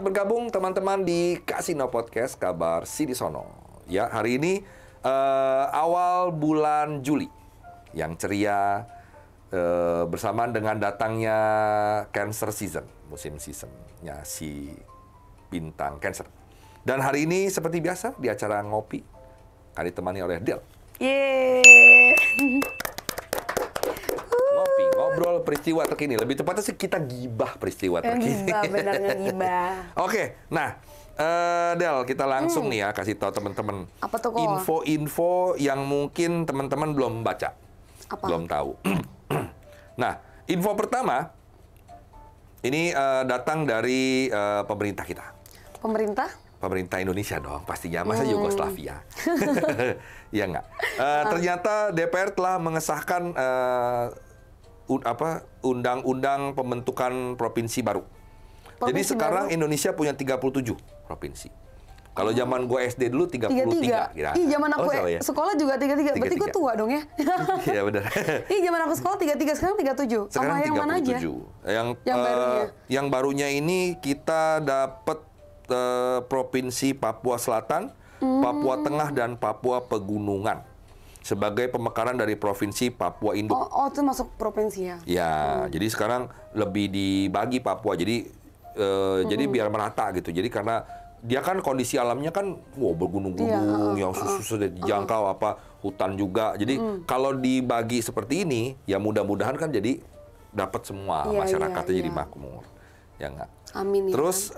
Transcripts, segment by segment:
bergabung teman-teman di Kasino Podcast Kabar Sidisono. Ya, hari ini awal bulan Juli yang ceria bersamaan dengan datangnya Cancer season, musim seasonnya si bintang Cancer. Dan hari ini seperti biasa di acara ngopi akan ditemani oleh Del. Yeay. Ngopi, ngobrol peristiwa terkini. Lebih tepatnya sih kita gibah peristiwa terkini. Gibah, benar ngegibah. Oke, nah Del, kita langsung nih ya kasih tahu teman-teman Apa tuh, Ko? info-info yang mungkin teman-teman belum baca, Apa? belum tahu. Nah, info pertama ini datang dari pemerintah kita. Pemerintah Indonesia dong, pastinya. Masa Yugoslavia? Ya nggak. Ternyata DPR telah mengesahkan undang-undang pembentukan provinsi baru. Jadi sekarang Indonesia punya 37 provinsi. Kalau zaman gue SD dulu 33. Ih, zaman aku sekolah juga 33. Berarti gue tua dong ya? Iya benar. Ih, zaman aku sekolah 33, sekarang 37. Sekarang 37. Yang mana aja? Yang barunya ini kita dapat Provinsi Papua Selatan, Papua Tengah, dan Papua Pegunungan sebagai pemekaran dari Provinsi Papua Induk. Oh, itu masuk provinsi ya? Ya, jadi sekarang lebih dibagi Papua. Jadi biar merata gitu. Jadi karena dia kan kondisi alamnya kan bergunung-gunung yang susah dijangkau, hutan juga. Jadi kalau dibagi seperti ini, ya mudah-mudahan kan jadi dapat semua masyarakatnya jadi makmur. Ya nggak? Amin. Terus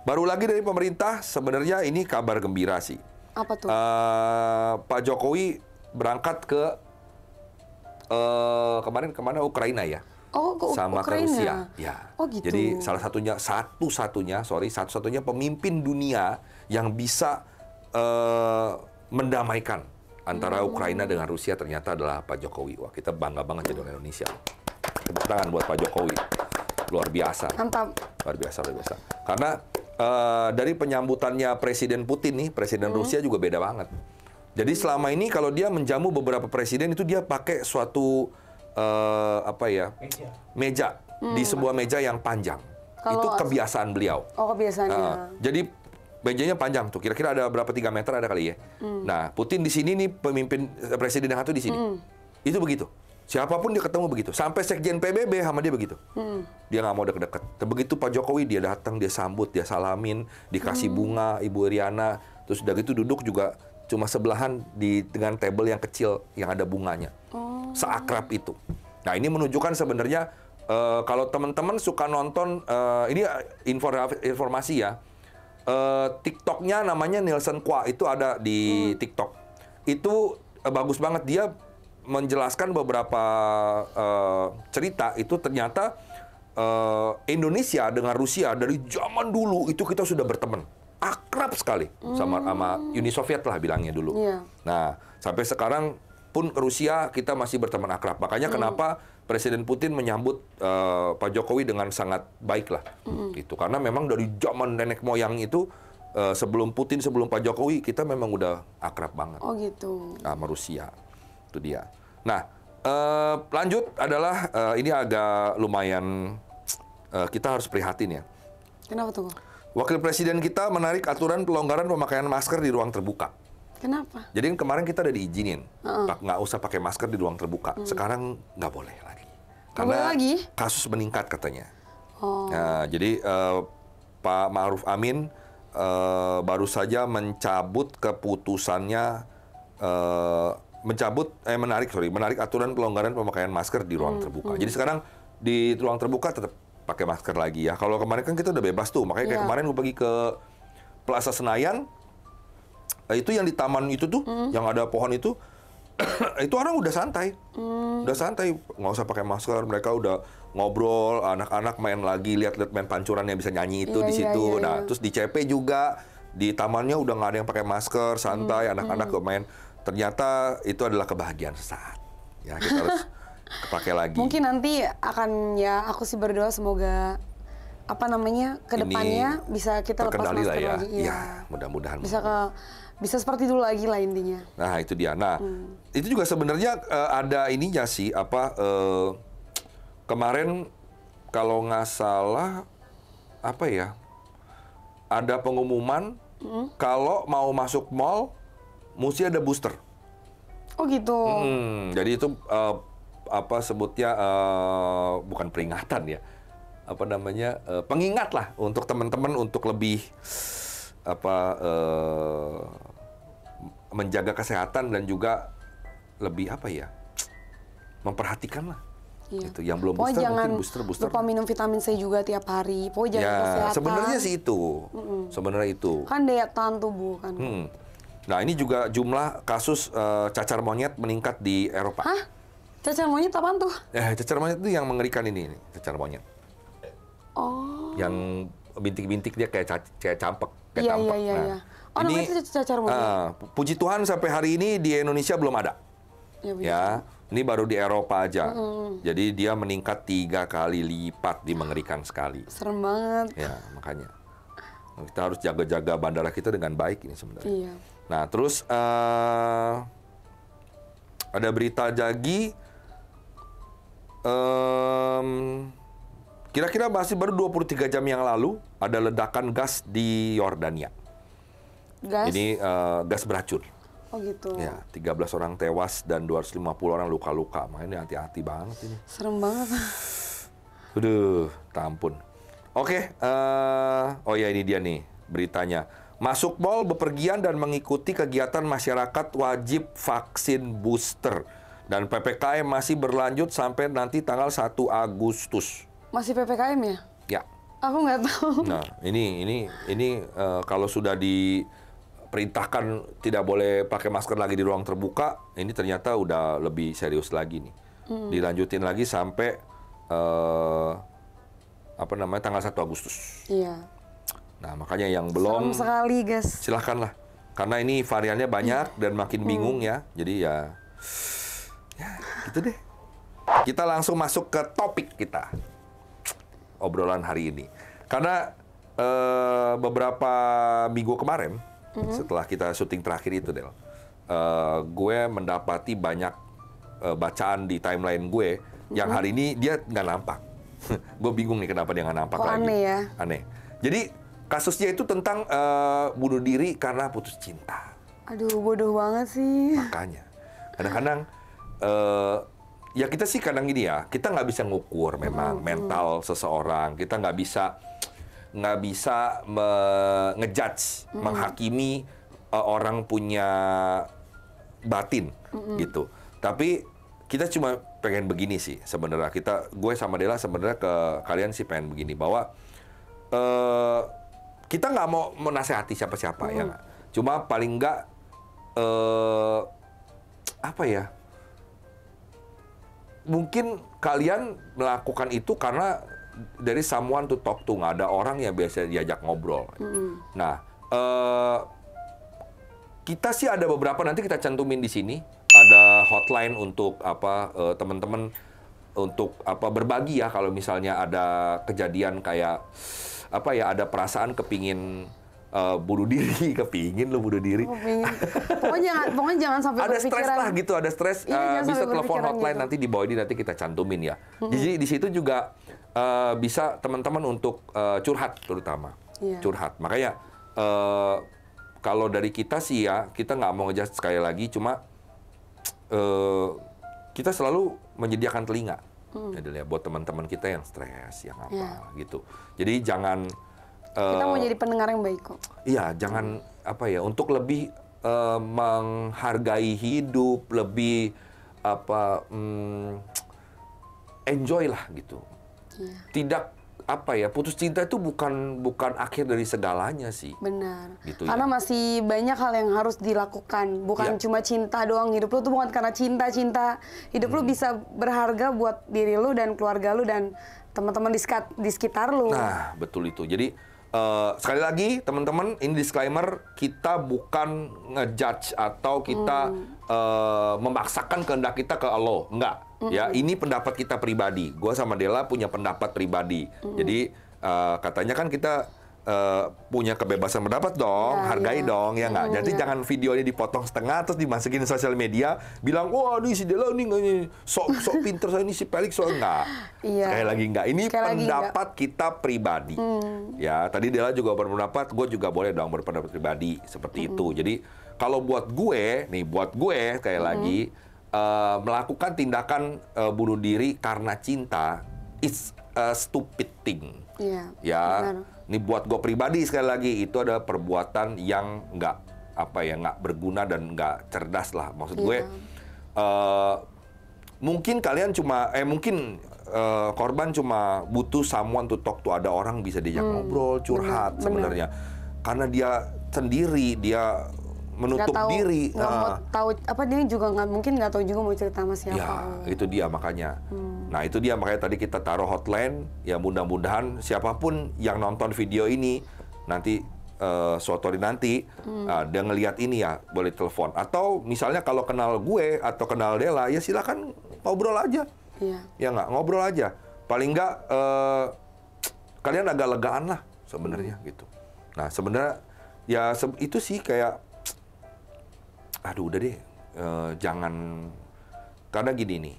baru lagi dari pemerintah, sebenarnya ini kabar gembira sih. Apa tuh? Pak Jokowi berangkat ke kemana Ukraina ya? Oh, sama Ukraina. ke Rusia. Ya. Oh gitu. Jadi satu-satunya pemimpin dunia yang bisa mendamaikan antara Ukraina dengan Rusia ternyata adalah Pak Jokowi. Wah, kita bangga banget jadi orang Indonesia. Tepuk tangan buat Pak Jokowi. Luar biasa. Mantap. Luar biasa. Karena dari penyambutannya Presiden Putin nih, Presiden Rusia juga beda banget. Jadi selama ini kalau dia menjamu beberapa presiden itu dia pakai suatu meja di sebuah meja yang panjang. Itu kebiasaan beliau. Oh, kebiasaannya. Jadi mejanya panjang tuh. Kira-kira ada berapa 3 meter ada kali ya. Nah, Putin di sini nih pemimpin presiden yang satu di sini. Itu begitu. Siapapun dia ketemu begitu. Sampai Sekjen PBB sama dia begitu. Dia nggak mau deket-deket. Begitu Pak Jokowi dia datang, dia sambut, dia salamin, dikasih bunga, Ibu Iriana. Terus udah gitu duduk juga cuma sebelahan dengan table yang kecil yang ada bunganya. Seakrab itu. Nah, ini menunjukkan sebenarnya kalau teman-teman suka nonton, ini informasi ya. TikToknya namanya Nielsen Kwa, itu ada di TikTok. Itu bagus banget, dia menjelaskan beberapa cerita. Itu ternyata Indonesia dengan Rusia dari zaman dulu itu kita sudah berteman, akrab sekali sama Uni Soviet lah bilangnya dulu. Nah, sampai sekarang pun Rusia kita masih berteman akrab. Makanya kenapa Presiden Putin menyambut Pak Jokowi dengan sangat baik lah. Gitu. Karena memang dari zaman nenek moyang itu sebelum Putin, sebelum Pak Jokowi kita memang udah akrab banget. Oh gitu. Sama Rusia. Itu dia. Nah, lanjut adalah ini agak lumayan kita harus prihatin ya. Kenapa tuh? Wakil Presiden kita menarik aturan pelonggaran pemakaian masker di ruang terbuka. Kenapa? Jadi kemarin kita udah diizinin, nggak usah pakai masker di ruang terbuka. Sekarang nggak boleh lagi. Karena kasus meningkat katanya. Nah, jadi Pak Ma'ruf Amin baru saja mencabut keputusannya, menarik aturan pelonggaran pemakaian masker di ruang terbuka. Jadi sekarang di ruang terbuka tetap pakai masker lagi ya. Kalau kemarin kan kita udah bebas tuh, makanya kayak kemarin gue pergi ke Plaza Senayan, itu yang di taman itu tuh, yang ada pohon itu orang udah santai, nggak usah pakai masker. Mereka udah ngobrol, anak-anak main lagi, lihat main pancuran yang bisa nyanyi itu di situ. Nah, terus di CP juga di tamannya udah nggak ada yang pakai masker, santai, anak-anak main. Ternyata itu adalah kebahagiaan sesaat. Ya, kita harus pakai lagi. Mungkin nanti akan aku sih berdoa semoga kedepannya bisa kita lepas masker lah ya. lagi. Ya, mudah-mudahan. Bisa seperti dulu lagi lah intinya. Nah, itu dia. Nah, itu juga sebenarnya ada ininya sih, kemarin kalau nggak salah apa ya? Ada pengumuman kalau mau masuk mall mesti ada booster. Oh gitu. Jadi itu apa sebutnya bukan peringatan ya, apa namanya pengingat lah untuk teman-teman untuk lebih apa menjaga kesehatan dan juga lebih apa ya memperhatikan lah. Iya. Itu yang belum Pokoknya booster jangan mungkin booster. lupa minum vitamin C juga tiap hari. Pokoknya jaga kesehatan. Sebenarnya sih itu. Sebenarnya itu. Kan daya tahan tubuh kan. Nah, ini juga jumlah kasus cacar monyet meningkat di Eropa. Hah? Cacar monyet apaan tuh? Cacar monyet itu yang mengerikan ini cacar monyet. Oh. Yang bintik-bintik dia kayak campek, kayak Iya, campak. iya, iya. Oh, ini namanya itu cacar monyet. puji Tuhan sampai hari ini di Indonesia belum ada. Ya, ini baru di Eropa aja. Jadi dia meningkat 3 kali lipat, mengerikan sekali. Serem banget. Ya, makanya kita harus jaga-jaga bandara kita dengan baik ini sebenarnya. Iya. Nah, terus ada berita lagi. Kira-kira masih baru 23 jam yang lalu ada ledakan gas di Yordania. Gas? Ini gas beracun. Oh gitu. Ya, 13 orang tewas dan 250 orang luka-luka. Makanya hati-hati banget ini. Serem banget. Aduh, tampun. Oke, oh ya ini dia nih beritanya. Masuk mall, bepergian dan mengikuti kegiatan masyarakat wajib vaksin booster. Dan PPKM masih berlanjut sampai nanti tanggal 1 Agustus. Masih PPKM ya? Ya. Aku nggak tahu. Nah, ini kalau sudah diperintahkan tidak boleh pakai masker lagi di ruang terbuka, ini ternyata udah lebih serius lagi nih. Dilanjutin lagi sampai tanggal 1 Agustus. Iya. Nah, makanya yang belum Serem sekali, guys. silakanlah. Karena ini variannya banyak dan makin bingung ya. Jadi ya gitu deh. Kita langsung masuk ke topik kita. Obrolan hari ini. Karena beberapa minggu kemarin, setelah kita syuting terakhir itu, Del, gue mendapati banyak bacaan di timeline gue yang hari ini dia nggak nampak. Gue bingung nih kenapa dia nggak nampak lagi. Aneh ya? Aneh. Jadi kasusnya itu tentang bunuh diri karena putus cinta. Aduh, bodoh banget sih. Makanya, kadang-kadang ya kita sih kadang gini ya, kita nggak bisa ngukur memang mental seseorang, kita nggak bisa ngejudge, menghakimi orang punya batin gitu. Tapi kita cuma pengen begini sih sebenarnya. Gue sama Della sebenarnya ke kalian sih pengen begini bahwa kita nggak mau menasehati siapa-siapa ya nggak. Cuma paling nggak apa ya? Mungkin kalian melakukan itu karena dari someone to talk to, nggak ada orang yang biasa diajak ngobrol. Nah, kita sih ada beberapa, nanti kita cantumin di sini, ada hotline untuk teman-teman untuk berbagi ya kalau misalnya ada kejadian kayak ada perasaan kepingin bunuh diri, kepingin lo bunuh diri. Pokoknya jangan sampai ada stres berpikiran. lah gitu, ada stres. Iya, Bisa sampai telepon berpikiran hotline gitu. nanti di bawah ini, nanti kita cantumin ya. Jadi di situ juga bisa teman-teman untuk curhat terutama. Iya. Curhat. Makanya kalau dari kita sih ya, kita nggak mau ngejudge sekali lagi, cuma kita selalu menyediakan telinga. Jadi ya, buat teman-teman kita yang stres, yang apa gitu. Jadi jangan Kita mau jadi pendengar yang baik kok. iya, jangan untuk lebih menghargai hidup, lebih enjoy lah gitu. Iya. Tidak putus cinta itu bukan akhir dari segalanya sih. Benar. Gitu Karena ya. masih banyak hal yang harus dilakukan. Bukan Iya. cuma cinta doang. Hidup lu tuh bukan karena cinta. Hidup lu bisa berharga buat diri lu dan keluarga lu dan teman-teman di sekitar lu. Nah, betul itu. Jadi sekali lagi teman-teman, ini disclaimer, kita bukan ngejudge atau kita memaksakan kehendak kita ke Allah, enggak. Ya, ini pendapat kita pribadi. Gua sama Della punya pendapat pribadi. Jadi katanya kan kita punya kebebasan pendapat dong, hargai dong, ya nggak? Jadi jangan video ini dipotong setengah terus dimasukin sosial media, bilang, wah ini si Dela ini sok pinter, ini si Pelik sok enggak. Sekali lagi enggak. Ini pendapat kita pribadi. Ya, tadi Dela juga berpendapat, gue juga boleh dong berpendapat pribadi seperti itu. Jadi kalau buat gue sekali lagi melakukan tindakan bunuh diri karena cinta, it's a stupid thing. Benar. Ini buat gue pribadi sekali lagi itu ada perbuatan yang nggak berguna dan nggak cerdas lah. Maksud gue mungkin kalian korban cuma butuh someone to talk to, ada orang bisa diajak ngobrol, curhat sebenarnya. Karena dia sendiri, dia menutup diri. Nggak mau tahu dia juga nggak tahu juga mau cerita sama siapa. Ya, itu dia makanya. Nah, itu dia makanya tadi kita taruh hotline. Ya mudah-mudahan siapapun yang nonton video ini nanti suatu hari nanti dia ngelihat ini ya boleh telepon. Atau misalnya kalau kenal gue atau kenal Dela ya silakan ngobrol aja. Ya nggak, ngobrol aja. Paling nggak kalian agak legaan lah sebenarnya gitu. Nah sebenarnya ya itu sih kayak aduh udah deh, jangan, karena gini nih,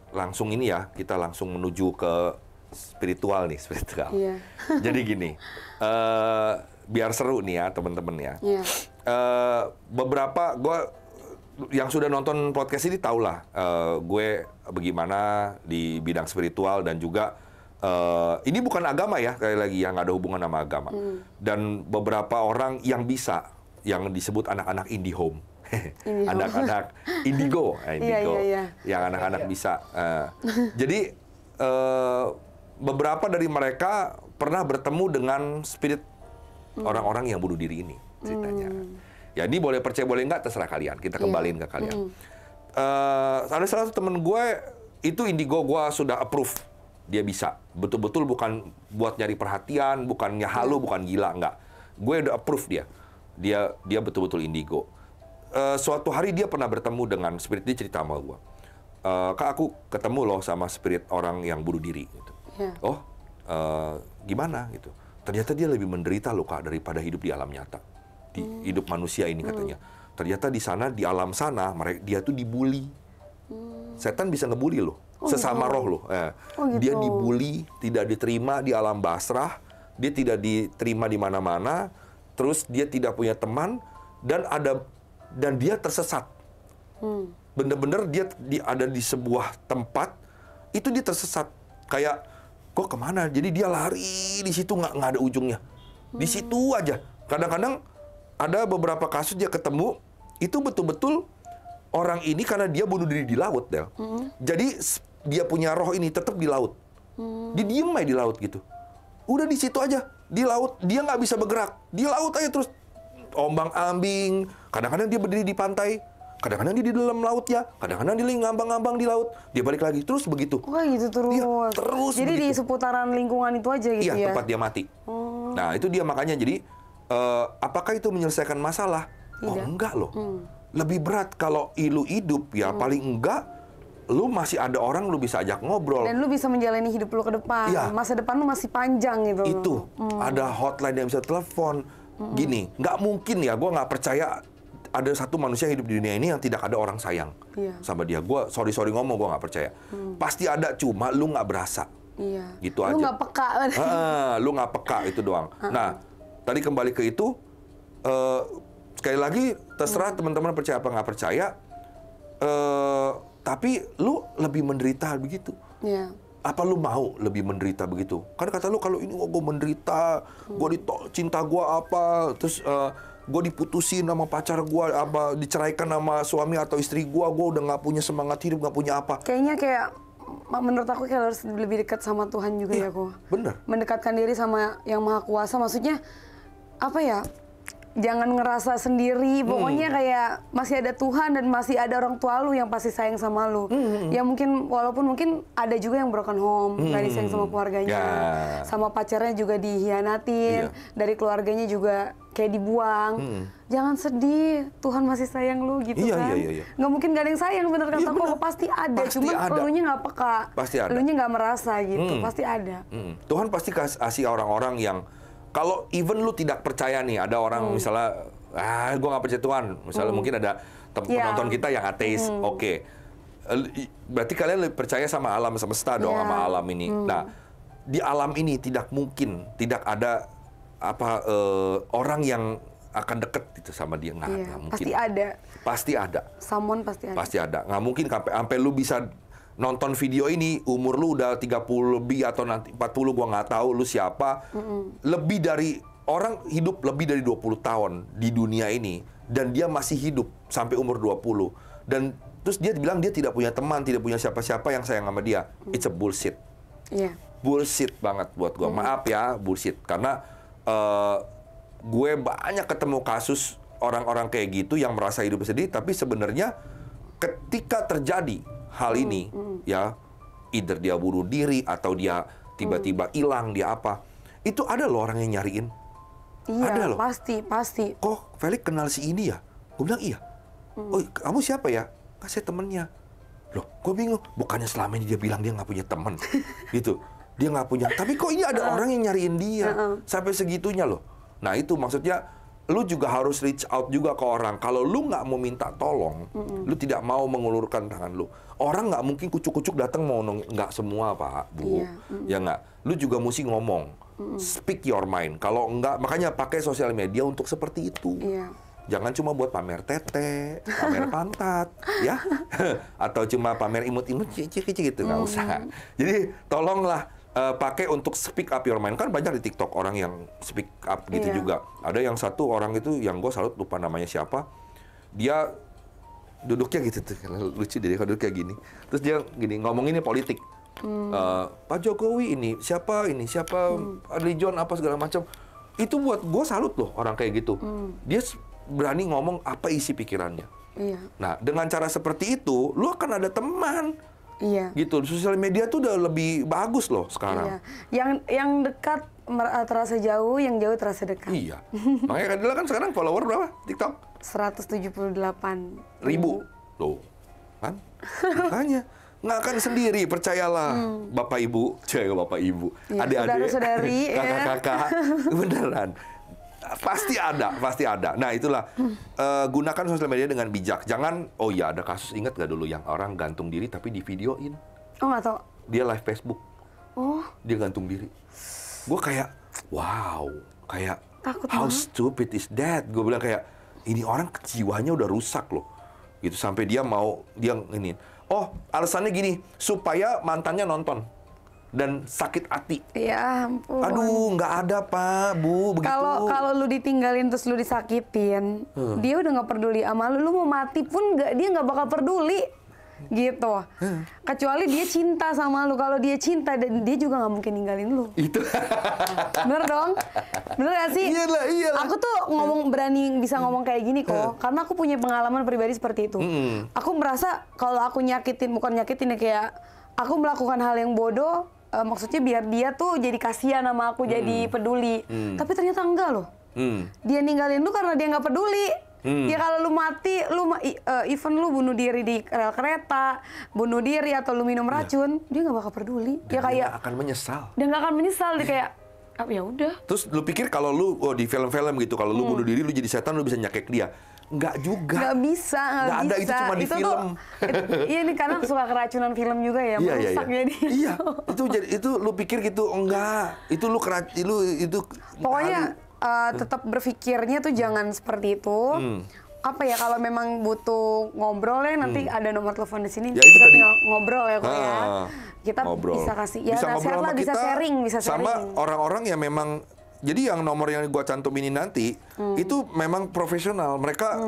langsung ini ya, kita langsung menuju ke spiritual. Jadi gini, biar seru nih ya teman-teman ya. Beberapa, yang sudah nonton podcast ini tahu lah, gue bagaimana di bidang spiritual dan juga, ini bukan agama ya, sekali lagi, yang nggak ada hubungan sama agama. Dan beberapa orang yang bisa, yang disebut anak-anak indie home, anak-anak indigo, yang anak-anak bisa. Jadi beberapa dari mereka pernah bertemu dengan spirit orang-orang yang bunuh diri ini ceritanya. Ya ini boleh percaya boleh nggak terserah kalian, kita kembaliin ke kalian. Ada salah satu temen gue itu indigo, gue sudah approve dia bisa, betul-betul bukan buat nyari perhatian, bukannya halu, bukan gila, nggak. Gue udah approve dia. Dia betul-betul indigo. Suatu hari dia pernah bertemu dengan spirit, dia cerita sama gue. Kak, aku ketemu loh sama spirit orang yang bunuh diri. Gitu. Oh, gimana gitu. Ternyata dia lebih menderita loh Kak daripada hidup di alam nyata. Di hidup manusia ini katanya. Ternyata di sana, di alam sana, dia tuh dibully. Setan bisa ngebully loh. Sesama roh loh. Gitu. Dia dibully, tidak diterima di alam basrah. Dia tidak diterima di mana-mana. Terus dia tidak punya teman dan dia tersesat. Bener-bener dia ada di sebuah tempat itu dia tersesat. Kayak kok kemana? Jadi dia lari di situ nggak ada ujungnya. Di situ aja. Kadang-kadang ada beberapa kasus dia ketemu itu betul-betul orang ini karena dia bunuh diri di laut, Del. Jadi dia punya roh ini tetap di laut. Dia diem aja di laut gitu. Udah di situ aja. Di laut, dia nggak bisa bergerak. Di laut aja terus ombang-ambing. Kadang-kadang dia berdiri di pantai. Kadang-kadang dia di dalam laut ya. Kadang-kadang dia ngambang-ngambang di laut. Dia balik lagi. Terus begitu. Oh gitu terus. Dia terus jadi begitu. Di seputaran lingkungan itu aja gitu ya? Iya, tempat dia mati. Nah, itu dia makanya. Jadi, apakah itu menyelesaikan masalah? Tidak. Oh, enggak loh. Lebih berat kalau lu hidup ya. Paling enggak, lu masih ada orang lu bisa ajak ngobrol. Dan lu bisa menjalani hidup lu ke depan. Masa depan lu masih panjang gitu. Itu. Ada hotline yang bisa telepon. Gini, nggak mungkin ya, gue nggak percaya ada satu manusia yang hidup di dunia ini yang tidak ada orang sayang sama dia. Gue sorry ngomong, gue nggak percaya. Pasti ada, cuma lu nggak berasa. Gitu aja. Lu nggak peka. Lu nggak peka, itu doang. Nah, tadi kembali ke itu, sekali lagi terserah teman-teman percaya apa nggak percaya. Tapi lu lebih menderita begitu. Apa lu mau lebih menderita begitu? Kan kata lu kalau ini gue menderita, cinta gue apa, terus gue diputusin sama pacar gue, apa diceraikan sama suami atau istri gue udah nggak punya semangat hidup, nggak punya apa. Kayaknya kayak menurut aku kayak harus lebih dekat sama Tuhan juga ya kok. Bener. Mendekatkan diri sama yang Maha Kuasa, maksudnya apa ya? Jangan ngerasa sendiri, pokoknya kayak masih ada Tuhan dan masih ada orang tua lu yang pasti sayang sama lu. Ya mungkin, walaupun mungkin ada juga yang broken home, gak disayang sama keluarganya, sama pacarnya juga dihianatin, dari keluarganya juga kayak dibuang. Jangan sedih, Tuhan masih sayang lu gitu kan. Iya. Nggak mungkin gak ada yang sayang, bener kata kok, pasti ada. Cuman elunya nggak peka, elunya nggak merasa gitu, pasti ada. Tuhan pasti kasih orang-orang yang, kalau even lu tidak percaya nih, ada orang misalnya, gue nggak percaya Tuhan. Misalnya mungkin ada penonton kita yang ateis, oke. Berarti kalian lebih percaya sama alam semesta dong, sama alam ini. Nah, di alam ini tidak mungkin tidak ada orang yang akan deket gitu sama dia, nggak mungkin. Pasti ada. Someone pasti ada. Pasti ada. Nggak mungkin sampai lu bisa nonton video ini, umur lu udah 30 lebih atau nanti 40, gua nggak tahu lu siapa. Lebih dari orang hidup lebih dari 20 tahun di dunia ini dan dia masih hidup sampai umur 20. Dan terus dia bilang dia tidak punya teman, tidak punya siapa-siapa yang sayang sama dia. It's a bullshit. Iya. Bullshit banget buat gua. Maaf ya, bullshit. Karena gue banyak ketemu kasus orang-orang kayak gitu yang merasa hidup sedih, tapi sebenarnya ketika terjadi hal ini, ya, either dia bunuh diri atau dia tiba-tiba hilang, dia apa, itu ada loh orang yang nyariin. Iya, ada loh. Pasti. Kok Felix kenal si ini ya? Gue bilang iya. Oh, kamu siapa ya? Saya temennya. Loh, gue bingung. Bukannya selama ini dia bilang dia nggak punya teman, gitu. Dia nggak punya. Tapi kok ini ada orang yang nyariin dia sampai segitunya loh. Nah itu maksudnya, lu juga harus reach out juga ke orang. Kalau lu nggak mau minta tolong, lu tidak mau mengulurkan tangan lu. Orang nggak mungkin kucuk-kucuk datang mau nggak semua Pak, Bu. Ya nggak. Lu juga mesti ngomong. Speak your mind. Kalau nggak, makanya pakai sosial media untuk seperti itu. Jangan cuma buat pamer tete, pamer pantat, ya, atau cuma pamer imut-imut gitu, nggak usah. Jadi tolonglah pakai untuk speak up your mind. Kan banyak di TikTok orang yang speak up gitu juga. Ada yang satu orang itu yang gue salut, lupa namanya siapa. Dia duduknya gitu tuh, lucu deh kalau duduk kayak gini. Terus dia gini ngomonginnya politik. Pak Jokowi ini siapa Adli John apa segala macam. Itu buat gue salut loh orang kayak gitu. Dia berani ngomong apa isi pikirannya. Nah, dengan cara seperti itu, lu akan ada teman. Gitu. Sosial media tuh udah lebih bagus loh sekarang. Yang dekat terasa jauh, yang jauh terasa dekat. Iya. Makanya Kadila kan sekarang follower berapa TikTok? 178.000. Loh, kan? Makanya nggak akan sendiri, percayalah. Bapak Ibu, Bapak Ibu, adik-adik, saudara-saudari, kakak-kakak, beneran. Pasti ada. Nah itulah, gunakan sosial media dengan bijak. Jangan, oh ya ada kasus, ingat gak dulu yang orang gantung diri tapi di videoin. Oh nggak tahu. Dia live Facebook. Oh. Dia gantung diri. Gue kayak, wow, kayak takut how banget. stupid is that? Gue bilang kayak, ini orang jiwanya udah rusak loh. Gitu sampai dia ini. Oh alasannya gini, supaya mantannya nonton. Dan sakit hati. Ya ampun. Aduh, nggak ada Pak, Bu, begitu. Kalau lu ditinggalin terus lu disakitin, dia udah nggak peduli sama lu. Lu mau mati pun dia nggak bakal peduli, gitu. Kecuali dia cinta sama lu. Kalau dia cinta, dan dia juga nggak mungkin ninggalin lu. Itu. Bener dong? Bener gak sih? Iyalah. Aku tuh berani bisa ngomong kayak gini kok, karena aku punya pengalaman pribadi seperti itu. Aku merasa kalau aku bukan nyakitin ya, kayak aku melakukan hal yang bodoh. Maksudnya biar dia tuh jadi kasihan sama aku, jadi peduli. Tapi ternyata enggak loh. Dia ninggalin lu karena dia nggak peduli. Ya kalau lu mati, even lu bunuh diri di rel kereta, bunuh diri atau lu minum racun, dia nggak bakal peduli. Dan dia kayak nggak akan menyesal. Dia nggak akan menyesal, dia kayak ya udah. Terus lu pikir kalau lu di film-film gitu, kalau lu bunuh diri, lu jadi setan, lu bisa nyakek dia. Nggak juga. Nggak bisa. Ada, itu cuma di film. Iya nih, karena suka keracunan film juga ya, merusak jadi. Iya, itu lu pikir gitu, enggak. Itu lu itu pokoknya tetap berpikirnya tuh jangan seperti itu. Apa ya, kalau memang butuh ngobrol ya, nanti ada nomor telepon di sini. Ya, itu kita tadi. tinggal ngobrol ya kok ya. Kita ngobrol. bisa kasih ya bisa nasihat lah, bisa sharing. Sama orang-orang yang memang. Jadi yang nomor yang gua cantum ini nanti itu memang profesional. Mereka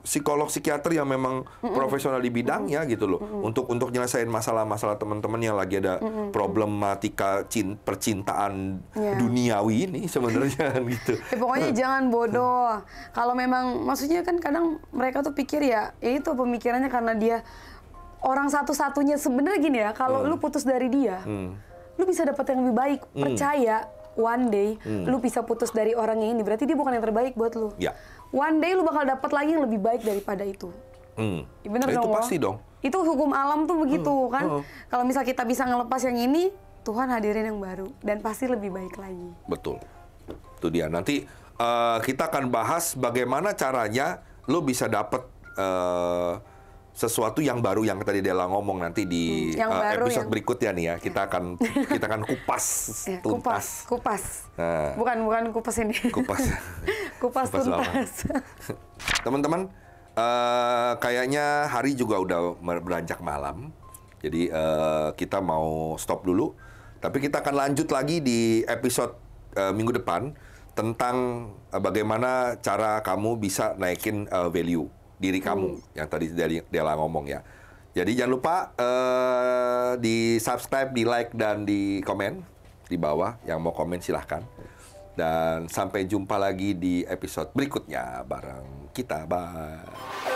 psikolog, psikiater yang memang profesional di bidangnya gitu loh. Untuk nyelesain masalah-masalah teman-teman yang lagi ada problematika percintaan duniawi ini sebenarnya gitu. Pokoknya jangan bodoh. Kalau memang maksudnya kan kadang mereka tuh pikir ya itu pemikirannya karena dia orang satu-satunya. Sebenarnya gini ya, kalau lu putus dari dia, lu bisa dapat yang lebih baik. Percaya. one day lu bisa putus dari orang yang ini, berarti dia bukan yang terbaik buat lu. Ya. One day lu bakal dapat lagi yang lebih baik daripada itu. Ya, bener Itu dong, pasti dong. Itu hukum alam tuh begitu kan. Kalau misal kita bisa ngelepas yang ini, Tuhan hadirin yang baru dan pasti lebih baik lagi. Betul. Itu dia. Nanti kita akan bahas bagaimana caranya lu bisa dapat sesuatu yang baru yang tadi Della ngomong nanti di episode berikutnya nih ya. Kita akan kupas tuntas. Kupas. Nah. Bukan kupas ini. Kupas. Kupas tuntas. Teman-teman, kayaknya hari juga udah beranjak malam. Jadi kita mau stop dulu. Tapi kita akan lanjut lagi di episode minggu depan tentang bagaimana cara kamu bisa naikin value diri kamu yang tadi Della ngomong ya. Jadi jangan lupa di subscribe, di like dan di komen di bawah. Yang mau komen silahkan. Dan sampai jumpa lagi di episode berikutnya bareng kita. Bye.